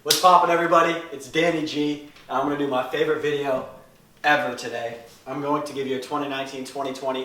What's poppin', everybody? It's Danny G. I'm going to do my favorite video ever today. I'm going to give you a 2019-2020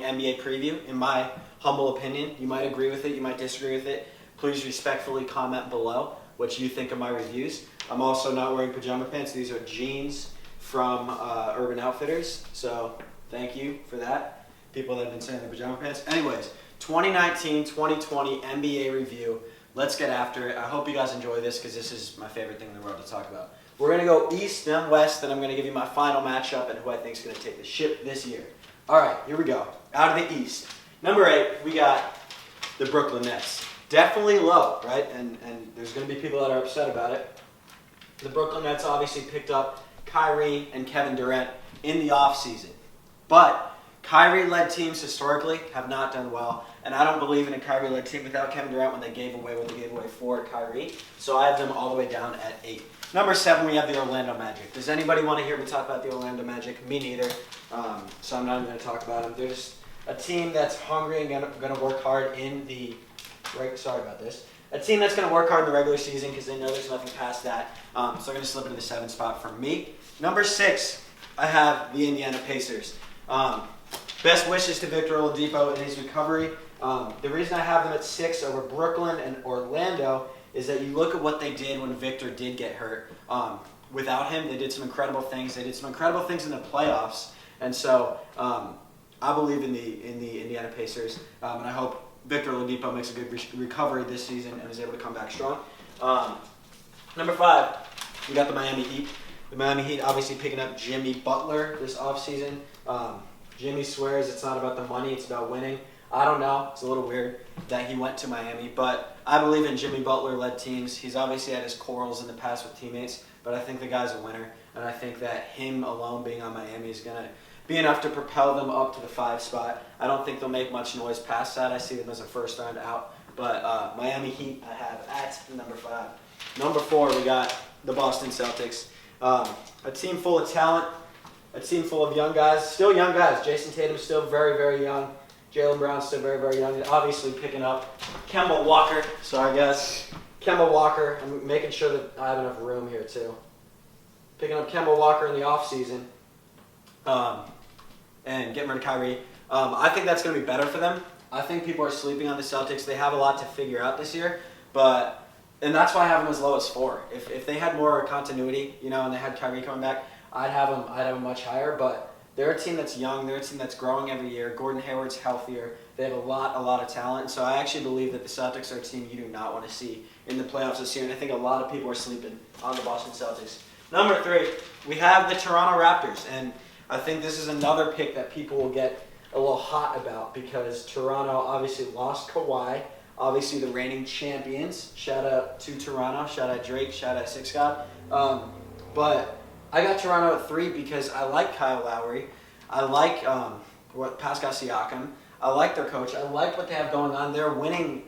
NBA preview. In my humble opinion, you might agree with it, you might disagree with it. Please respectfully comment below what you think of my reviews. I'm also not wearing pajama pants. These are jeans from Urban Outfitters, so thank you for that. People that have been saying they're pajama pants. Anyways, 2019-2020 NBA review. Let's get after it. I hope you guys enjoy this because this is my favorite thing in the world to talk about. We're going to go East and West, and I'm going to give you my final matchup and who I think is going to take the ship this year. All right, here we go. Out of the East. Number 8, we got the Brooklyn Nets. Definitely low, right? And there's going to be people that are upset about it. The Brooklyn Nets obviously picked up Kyrie and Kevin Durant in the offseason. But Kyrie-led teams historically have not done well, and I don't believe in a Kyrie-led team without Kevin Durant when they gave away what they gave away for Kyrie. So I have them all the way down at 8. Number 7, we have the Orlando Magic. Does anybody want to hear me talk about the Orlando Magic? Me neither. So I'm not even going to talk about them. They're just a team that's hungry and going to work hard in the a team that's going to work hard in the regular season because they know there's nothing past that. So I'm going to slip into the 7th spot for me. Number 6, I have the Indiana Pacers. Best wishes to Victor Oladipo in his recovery. The reason I have them at 6 over Brooklyn and Orlando is that you look at what they did when Victor did get hurt. Without him, they did some incredible things. They did some incredible things in the playoffs. And so I believe in the Indiana Pacers, and I hope Victor Oladipo makes a good recovery this season and is able to come back strong. Number 5, we got the Miami Heat. The Miami Heat obviously picking up Jimmy Butler this offseason. Jimmy swears it's not about the money, it's about winning. I don't know. It's a little weird that he went to Miami, but I believe in Jimmy Butler-led teams. He's obviously had his quarrels in the past with teammates, but I think the guy's a winner, and I think that him alone being on Miami is going to be enough to propel them up to the 5 spot. I don't think they'll make much noise past that. I see them as a first round out, but Miami Heat I have at number 5. Number 4, we got the Boston Celtics. A team full of talent. A team full of young guys, still young guys. Jason Tatum's still very, very young. Jaylen Brown's still very, very young. And obviously picking up Kemba Walker. Sorry, guys. Kemba Walker. I'm making sure that I have enough room here, too. Picking up Kemba Walker in the offseason and getting rid of Kyrie. I think that's going to be better for them. I think people are sleeping on the Celtics. They have a lot to figure out this year. And that's why I have them as low as 4. If they had more continuity, and they had Kyrie coming back, I'd have them much higher, but they're a team that's young. They're a team that's growing every year. Gordon Hayward's healthier. They have a lot of talent. So I actually believe that the Celtics are a team you do not want to see in the playoffs this year, and I think a lot of people are sleeping on the Boston Celtics. Number 3, we have the Toronto Raptors, and I think this is another pick that people will get a little hot about because Toronto obviously lost Kawhi, obviously the reigning champions. Shout out to Toronto. Shout out Drake. Shout out Six God. But I got Toronto at 3 because I like Kyle Lowry. I like Pascal Siakam. I like their coach. I like what they have going on. They're winning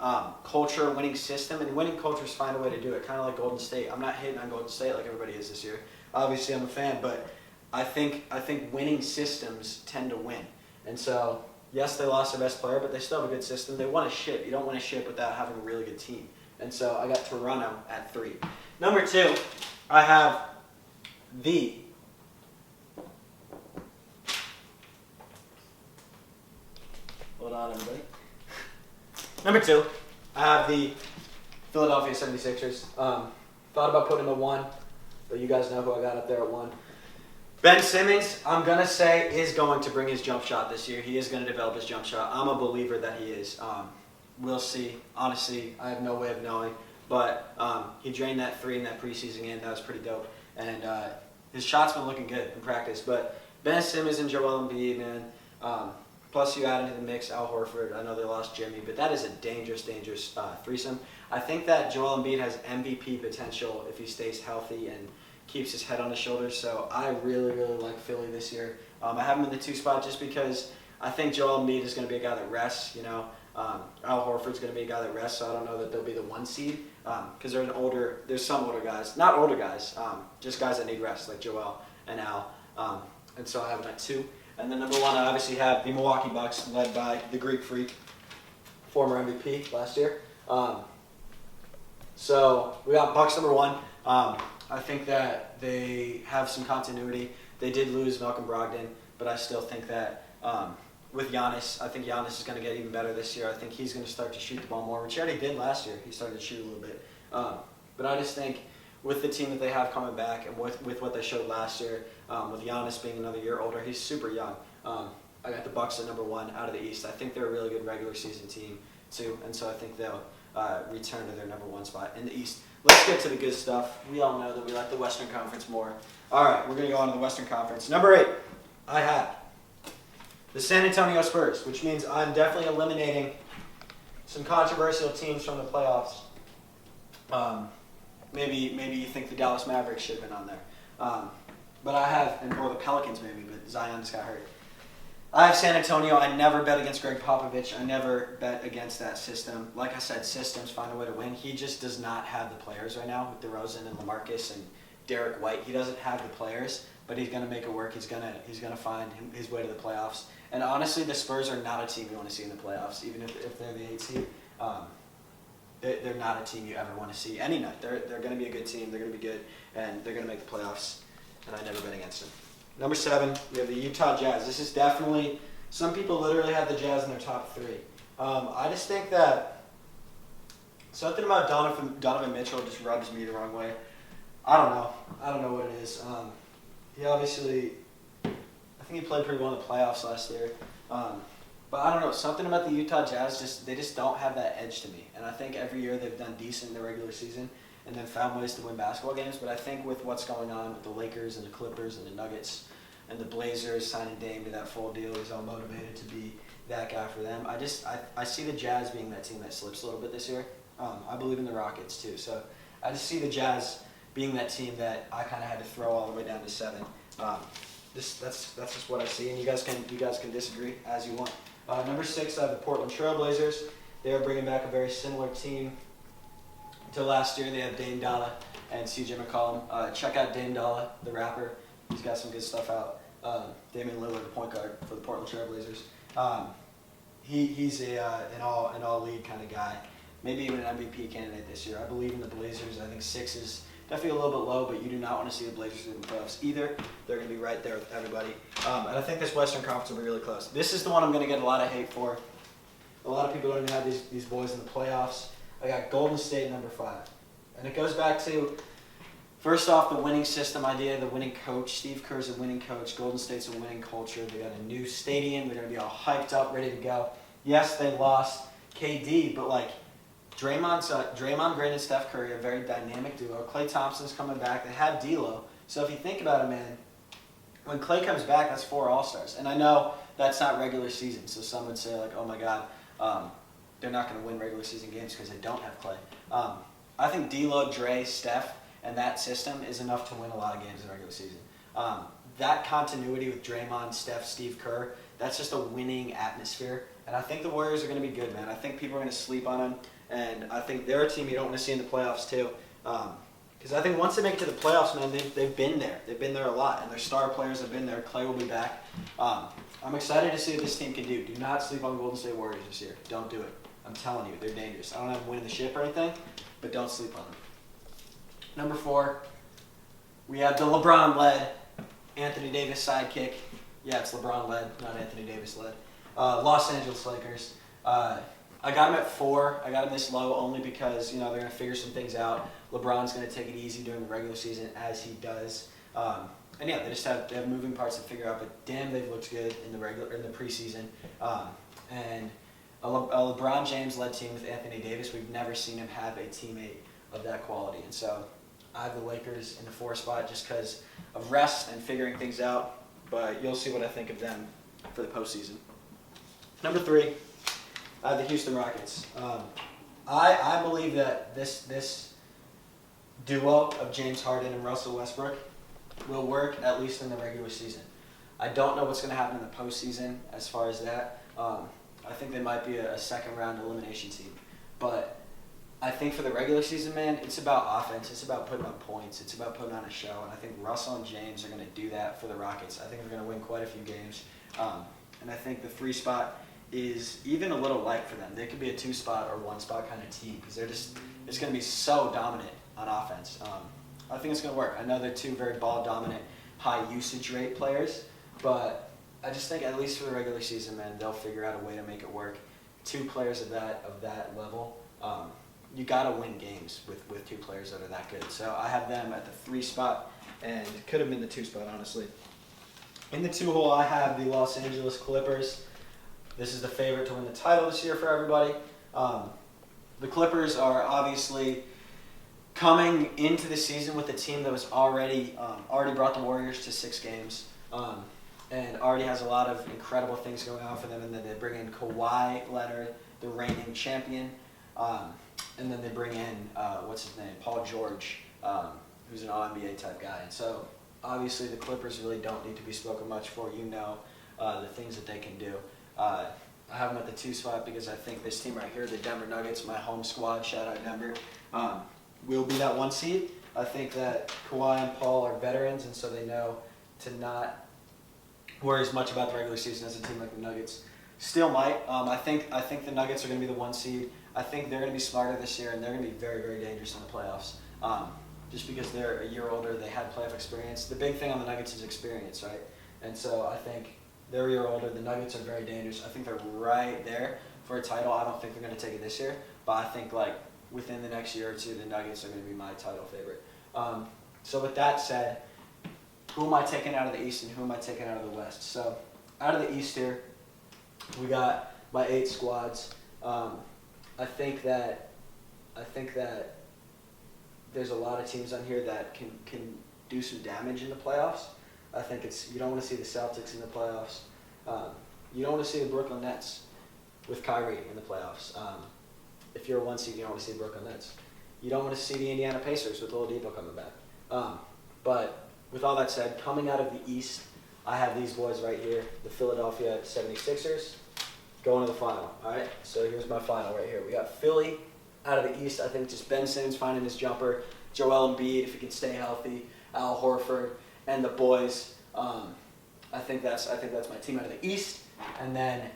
culture, winning system, and winning cultures find a way to do it, kind of like Golden State. I'm not hating on Golden State like everybody is this year. Obviously, I'm a fan, but I think winning systems tend to win. And so, yes, they lost their best player, but they still have a good system. They won a ship. You don't win a ship without having a really good team. And so I got Toronto at 3. Number 2, I have hold on, everybody. Number 2, I have the Philadelphia 76ers. Thought about putting them at 1, but you guys know who I got up there at 1. Ben Simmons, I'm going to say, is going to bring his jump shot this year. He is going to develop his jump shot. I'm a believer that he is. We'll see. Honestly, I have no way of knowing. But he drained that 3 in that preseason game. That was pretty dope. And his shot's been looking good in practice. But Ben Simmons and Joel Embiid, man. Plus you add into the mix Al Horford. I know they lost Jimmy, but that is a dangerous threesome. I think that Joel Embiid has MVP potential if he stays healthy and keeps his head on his shoulders. So I really, really like Philly this year. I have him in the 2 spot just because I think Joel Embiid is going to be a guy that rests. Al Horford's going to be a guy that rests, so I don't know that they'll be the 1 seed because there's some older guys, not older guys, just guys that need rest like Joel and Al. And so I have him at 2. And then number 1, I obviously have the Milwaukee Bucks led by the Greek Freak, former MVP last year. So we got Bucks number 1. I think that they have some continuity. They did lose Malcolm Brogdon, but I still think that with Giannis, I think Giannis is going to get even better this year. I think he's going to start to shoot the ball more, which he already did last year. He started to shoot a little bit. But I just think with the team that they have coming back and with what they showed last year, with Giannis being another year older, he's super young. I got the Bucks at number 1 out of the East. I think they're a really good regular season team too, and so I think they'll return to their number 1 spot in the East. Let's get to the good stuff. We all know that we like the Western Conference more. All right, we're going to go on to the Western Conference. Number 8, I have the San Antonio Spurs, which means I'm definitely eliminating some controversial teams from the playoffs. Maybe you think the Dallas Mavericks should have been on there. But I have, or the Pelicans maybe, but Zion just got hurt. I have San Antonio. I never bet against Greg Popovich. I never bet against that system. Like I said, systems find a way to win. He just does not have the players right now with DeRozan and LaMarcus and Derek White. He doesn't have the players, but he's going to make it work. He's gonna find his way to the playoffs. And honestly, the Spurs are not a team you want to see in the playoffs, even if they're the 8th seed. They're not a team you ever want to see any night. They're going to be a good team. They're going to be good, and they're going to make the playoffs. And I never bet against them. Number 7, we have the Utah Jazz. This is definitely, some people literally have the Jazz in their top 3. I just think that something about Donovan Mitchell just rubs me the wrong way. I don't know what it is. He obviously, I think he played pretty well in the playoffs last year. But I don't know, something about the Utah Jazz, they just don't have that edge to me. And I think every year they've done decent in the regular season and then found ways to win basketball games. But I think with what's going on with the Lakers and the Clippers and the Nuggets and the Blazers signing Dame to that full deal, he's all motivated to be that guy for them. I see the Jazz being that team that slips a little bit this year. I believe in the Rockets too. So I just see the Jazz being that team that I kind of had to throw all the way down to 7. That's just what I see, and you guys can disagree as you want. Number 6, I have the Portland Trail Blazers. They are bringing back a very similar team to last year. They have Dame Dolla and CJ McCollum. Check out Dame Dolla, the rapper. He's got some good stuff out. Damian Lillard, the point guard for the Portland Trail Blazers. He's an all league kind of guy. Maybe even an MVP candidate this year. I believe in the Blazers. I think 6 is definitely a little bit low, but you do not want to see the Blazers in the playoffs either. They're going to be right there with everybody. And I think this Western Conference will be really close. This is the one I'm going to get a lot of hate for. A lot of people don't even have these boys in the playoffs. I got Golden State number 5. And it goes back to, first off, the winning system idea, the winning coach. Steve Kerr's a winning coach. Golden State's a winning culture. They got a new stadium. They're going to be all hyped up, ready to go. Yes, they lost KD, but Draymond Green and Steph Curry are a very dynamic duo. Klay Thompson's coming back. They have D'Lo. So if you think about it, man, when Klay comes back, that's 4 All-Stars. And I know that's not regular season, so some would say, like, oh my God, they're not going to win regular season games because they don't have Klay. I think D'Lo, Dre, Steph, and that system is enough to win a lot of games in regular season. That continuity with Draymond, Steph, Steve Kerr, that's just a winning atmosphere. And I think the Warriors are going to be good, man. I think people are going to sleep on them. And I think they're a team you don't want to see in the playoffs too. Because I think once they make it to the playoffs, man, they've been there. They've been there a lot. And their star players have been there. Klay will be back. I'm excited to see what this team can do. Do not sleep on Golden State Warriors this year. Don't do it. I'm telling you, they're dangerous. I don't have them winning the ship or anything, but don't sleep on them. Number 4, we have the LeBron-led Anthony Davis sidekick. Yeah, it's LeBron-led, not Anthony Davis-led. Los Angeles Lakers. I got him at 4. I got him this low only because, they're going to figure some things out. LeBron's going to take it easy during the regular season as he does. And yeah, they have moving parts to figure out, but damn, they've looked good in the preseason. And a LeBron James-led team with Anthony Davis, we've never seen him have a teammate of that quality. And so I have the Lakers in the 4 spot just because of rest and figuring things out, but you'll see what I think of them for the postseason. Number 3, I have the Houston Rockets. I believe that this duo of James Harden and Russell Westbrook will work at least in the regular season. I don't know what's going to happen in the postseason as far as that. I think they might be a second-round elimination team. But I think for the regular season, man, it's about offense. It's about putting up points. It's about putting on a show. And I think Russell and James are going to do that for the Rockets. I think they're going to win quite a few games. And I think the 3 spot is even a little light for them. They could be a 2 spot or 1 spot kind of team because it's going to be so dominant on offense. I think it's going to work. I know they're two very ball-dominant, high-usage rate players, but I just think at least for the regular season, man, they'll figure out a way to make it work. Two players of that level, you got to win games with two players that are that good. So I have them at the 3 spot, and could have been the 2 spot, honestly. In the 2 hole, I have the Los Angeles Clippers. This is the favorite to win the title this year for everybody. The Clippers are obviously coming into the season with a team that was already brought the Warriors to 6 games, and already has a lot of incredible things going on for them. And then they bring in Kawhi Leonard, the reigning champion, and then they bring in what's his name, Paul George, who's an All-NBA type guy. And so obviously the Clippers really don't need to be spoken much for. The things that they can do. I have them at the 2 spot because I think this team right here, the Denver Nuggets, my home squad, shout out Denver, will be that 1 seed. I think that Kawhi and Paul are veterans, and so they know to not worry as much about the regular season as a team like the Nuggets still might. I think the Nuggets are going to be the 1 seed. I think they're going to be smarter this year, and they're going to be very, very dangerous in the playoffs. Just because they're a year older, they had playoff experience. The big thing on the Nuggets is experience, right? And so I think they're a year older. The Nuggets are very dangerous. I think they're right there for a title. I don't think they're going to take it this year, but I think like within the next year or two, the Nuggets are going to be my title favorite. So with that said, who am I taking out of the East and who am I taking out of the West? So out of the East here, we got my 8 squads. I think that there's a lot of teams on here that can do some damage in the playoffs. I think you don't want to see the Celtics in the playoffs. You don't want to see the Brooklyn Nets with Kyrie in the playoffs. If you're a 1 seed, you don't want to see the Brooklyn Nets. You don't want to see the Indiana Pacers with Oladipo coming back. But with all that said, coming out of the East, I have these boys right here, the Philadelphia 76ers, going to the final. All right, so here's my final right here. We got Philly out of the East. I think just Ben Simmons finding his jumper, Joel Embiid if he can stay healthy, Al Horford, and the boys. I think that's my team out of the East. And then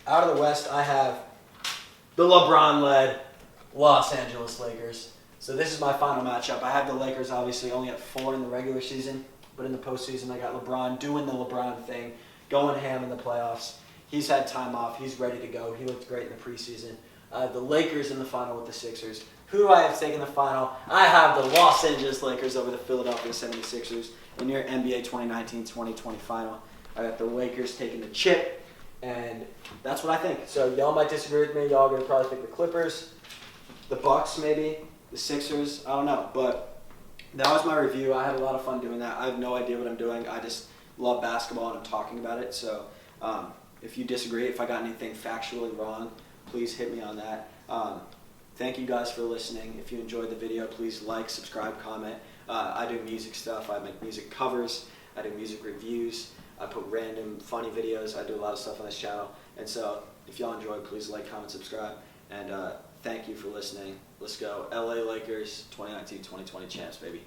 out of the West, I have the LeBron-led Los Angeles Lakers. So this is my final matchup. I have the Lakers obviously only at 4 in the regular season, but in the postseason I got LeBron doing the LeBron thing, going ham in the playoffs. He's had time off. He's ready to go. He looked great in the preseason. The Lakers in the final with the Sixers. Who do I have taken the final? I have the Los Angeles Lakers over the Philadelphia 76ers in your NBA 2019-2020 final. I got the Lakers taking the chip, and that's what I think. So y'all might disagree with me. Y'all are going to probably think the Clippers, the Bucks maybe, the Sixers. I don't know, but that was my review. I had a lot of fun doing that. I have no idea what I'm doing. I just love basketball, and I'm talking about it. So if you disagree, if I got anything factually wrong, please hit me on that. Thank you guys for listening. If you enjoyed the video, please like, subscribe, comment. I do music stuff. I make music covers. I do music reviews. I put random funny videos. I do a lot of stuff on this channel. And so if y'all enjoyed, please like, comment, subscribe. And thank you for listening. Let's go. LA Lakers 2019-2020 champs, baby.